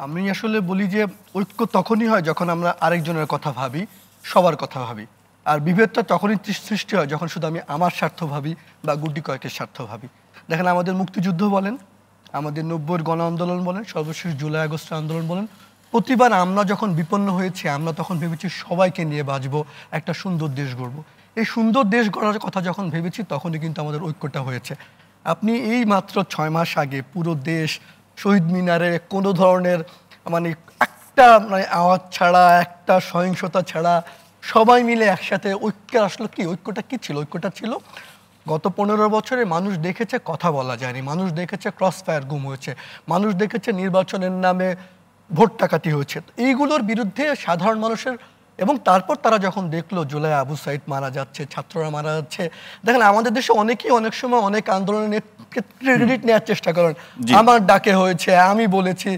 আমি আসলে বলি যে ঐক্য তখনই হয় যখন আমরা আরেকজনের কথা ভাবি, সবার কথা ভাবি। আর বিভেদটা তখনই সৃষ্টি হয় যখন শুধু আমি আমার স্বার্থ ভাবি বা গুটি কয়েকের স্বার্থ ভাবি। দেখেন আমাদের মুক্তিযুদ্ধ বলেন, আমাদের ৯০-এর গণ আন্দোলন বলেন, সর্বশেষ জুলাই আগস্টের আন্দোলন বলেন, প্রতিবার আমরা যখন বিপন্ন হয়েছি আমরা তখন ভেবেছি সবাইকে নিয়ে বাঁচবো, একটা সুন্দর দেশ গড়বো। এই সুন্দর দেশ গড়ার কথা যখন ভেবেছি তখনই কিন্তু আমাদের ঐক্যটা হয়েছে। আপনি এই মাত্র ৬ মাস আগে পুরো দেশ শহীদ মিনারে কোনো ধরনের মানে একটা আওয়াজ ছাড়া, একটা সহিংসতা ছাড়া সবাই মিলে একসাথে ঐক্যের আসলে কি ঐক্যটা কি ছিল? ঐক্যটা ছিল গত ১৫ বছরে মানুষ দেখেছে কথা বলা যায়নি, মানুষ দেখেছে ক্রস ফায়ার গুম হয়েছে, মানুষ দেখেছে নির্বাচনের নামে ভোট ডাকাতি হয়েছে। এইগুলোর বিরুদ্ধে সাধারণ মানুষের এবং তারপর তারা যখন দেখলো জুলাই আবু সাইদ মারা যাচ্ছে, ছাত্ররা মারা যাচ্ছে, দেখেন আমাদের দেশে অনেকেই অনেক সময় অনেক আন্দোলনের ক্রেডিট নেওয়ার চেষ্টা করেন, আমার ডাকে হয়েছে, আমি বলেছি।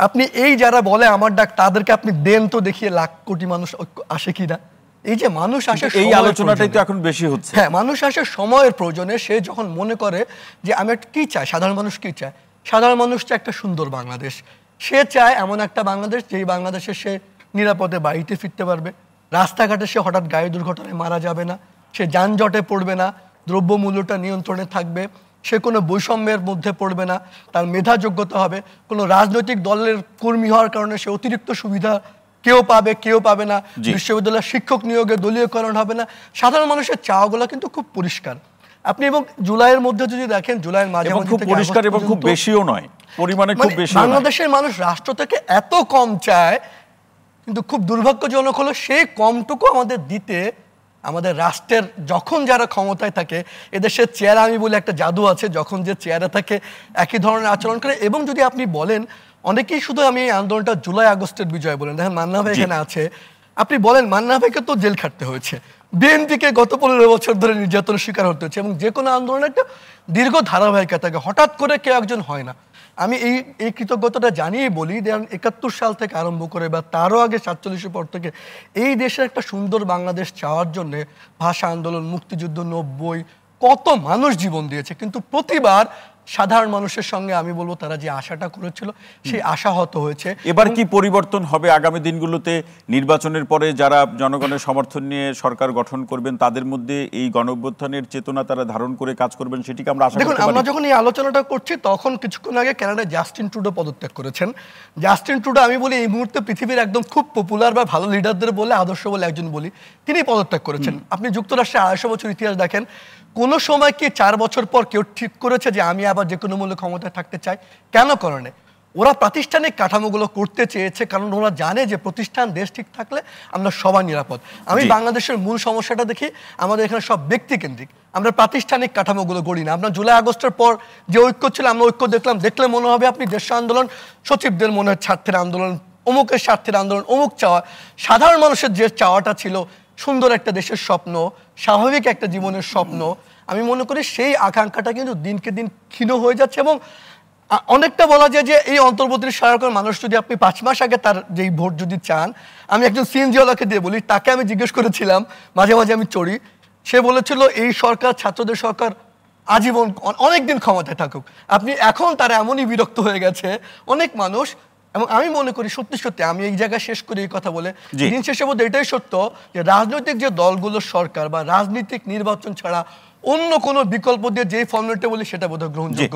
আপনি এই যারা বলে আমার ডাক তাদেরকে আপনি দেন তো দেখিয়ে লাখ কোটি মানুষ আসে কিনা। এই যে মানুষ আসে, এই আলোচনাটাই তো এখন বেশি হচ্ছে। হ্যাঁ, মানুষ আসে সময়ের প্রয়োজনে। সে যখন মনে করে যে আমি কি চাই, সাধারণ মানুষ কি চায়, সাধারণ মানুষ চায় একটা সুন্দর বাংলাদেশ। সে চায় এমন একটা বাংলাদেশ যেই বাংলাদেশে সে নিরাপদে বাড়িতে ফিরতে পারবে, রাস্তাঘাটে সে হঠাৎ গাড়ি দুর্ঘটনায় মারা যাবে না, সে যানজটে পড়বে না, দ্রব্যমূল্যটা নিয়ন্ত্রণে থাকবে, সে কোনো বৈষম্যের মধ্যে পড়বে না, তার মেধা যোগ্যতা হবে, কোনো রাজনৈতিক দলের কর্মী হওয়ার কারণে সে অতিরিক্ত সুবিধা কেউ পাবে কেউ পাবে না, বিশ্ববিদ্যালয়ের শিক্ষক নিয়োগে দলীয়করণ হবে না। সাধারণ মানুষের চাওয়াগুলো কিন্তু খুব পরিষ্কার। আপনি এবং জুলাইয়ের মধ্যে যদি দেখেন, জুলাইয়ের মাঝে খুব পরিষ্কার এবং খুব বেশিও নয়, পরিমাণে খুব বেশি। বাংলাদেশের মানুষ রাষ্ট্র থেকে এত কম চায়, কিন্তু খুব দুর্ভাগ্যজনক হলো সেই কমটুকু আমাদের দিতে আমাদের রাষ্ট্রের যখন যারা ক্ষমতায় থাকে, এদেশের চেয়ারে আমি বলি একটা জাদু আছে, যখন যে চেয়ারে থাকে একই ধরনের আচরণ করে। এবং যদি আপনি বলেন, অনেকেই শুধু আমি এই আন্দোলনটা জুলাই আগস্টের বিজয় বলেন, দেখেন মান্না ভাই এখানে আছে, আপনি বলেন মান্না ভাইকে তো জেল খাটতে হয়েছে, বিএনপিকে গত ১৫ বছর ধরে নির্যাতনের শিকার হতে হচ্ছে, এবং যে কোনো আন্দোলনের একটা দীর্ঘ ধারাবাহিকতা থাকে, হঠাৎ করে কেউ একজন হয় না। আমি এই কৃতজ্ঞতাটা জানিয়ে বলি, ৭১ সাল থেকে আরম্ভ করে বা তারও আগে ৪৭-এর পর থেকে এই দেশের একটা সুন্দর বাংলাদেশ চাওয়ার জন্যে ভাষা আন্দোলন, মুক্তিযুদ্ধ, ৯০, কত মানুষ জীবন দিয়েছে, কিন্তু প্রতিবার সাধারণ মানুষের সঙ্গে আমি বলবো তারা যে আশাটা করেছিল সেই আশাহত হয়েছে। এবার কি পরিবর্তন হবে আগামী দিনগুলোতে? নির্বাচনের পরে যারা জনগণের সমর্থন নিয়ে সরকার গঠন করবেন তাদের মধ্যে এই গণঅভ্যুত্থানের চেতনা তারা ধারণ করে কাজ করবেন, সেটিকে আমরা আশা করতে পারি? দেখুন, আমরা যখন এই আলোচনাটা করছি তখন কিছুক্ষণ আগে কানাডায় জাস্টিন ট্রুডো পদত্যাগ করেছেন। জাস্টিন ট্রুডো আমি বলি এই মুহূর্তে পৃথিবীর একদম খুব পপুলার বা ভালো লিডারদের বলে আদর্শ বলে একজন বলি, তিনি পদত্যাগ করেছেন। আপনি যুক্তরাষ্ট্রে ২৫০ বছর ইতিহাস দেখেন, কোনো সময় কি ৪ বছর পর কেউ ঠিক করেছে যে আমি আবার যে কোনো মূল্যে ক্ষমতায় থাকতে চাই? কেন করে? ওরা প্রাতিষ্ঠানিক কাঠামোগুলো করতে চেয়েছে, কারণ ওরা জানে যে প্রতিষ্ঠান দেশ ঠিক থাকলে আমরা সবাই নিরাপদ। আমি বাংলাদেশের মূল সমস্যাটা দেখি, আমাদের এখানে সব ব্যক্তিকেন্দ্রিক, আমরা প্রাতিষ্ঠানিক কাঠামোগুলো গড়ি না। আমরা জুলাই আগস্টের পর যে ঐক্য ছিল, আমরা ঐক্য দেখলে মনে হবে আপনি দেশ আন্দোলন, সচিবদের মনের স্বার্থের আন্দোলন, অমুকের স্বার্থের আন্দোলন, অমুক চাওয়া। সাধারণ মানুষের যে চাওয়াটা ছিল সুন্দর একটা দেশের স্বপ্ন, স্বাভাবিক একটা জীবনের স্বপ্ন, আমি মনে করি সেই আকাঙ্ক্ষাটা কিন্তু দিনকে দিন ক্ষীণ হয়ে যাচ্ছে। এবং অনেকটা বলা যায় যে এই অন্তর্বর্তী সরকার মানুষ যদি আপনি ৫ মাস আগে তার যেই ভোট যদি চান, আমি একজন সিএনজিওয়ালাকে দিয়ে বলি, তাকে আমি জিজ্ঞেস করেছিলাম, মাঝে মাঝে আমি চড়ি, সে বলেছিল এই সরকার ছাত্রদের সরকার আজীবন অনেকদিন ক্ষমতায় থাকুক। আপনি এখন তারা এমনই বিরক্ত হয়ে গেছে অনেক মানুষ। এবং আমি মনে করি সত্যি সত্যি, আমি এই জায়গায় শেষ করি এই কথা বলে, দিন শেষে বোধ এটাই সত্য যে রাজনৈতিক যে দলগুলোর সরকার বা রাজনৈতিক নির্বাচন ছাড়া অন্য কোনো বিকল্প দিয়ে যেই ফর্মুলাটা বলি সেটা বোধহয় গ্রহণযোগ্য।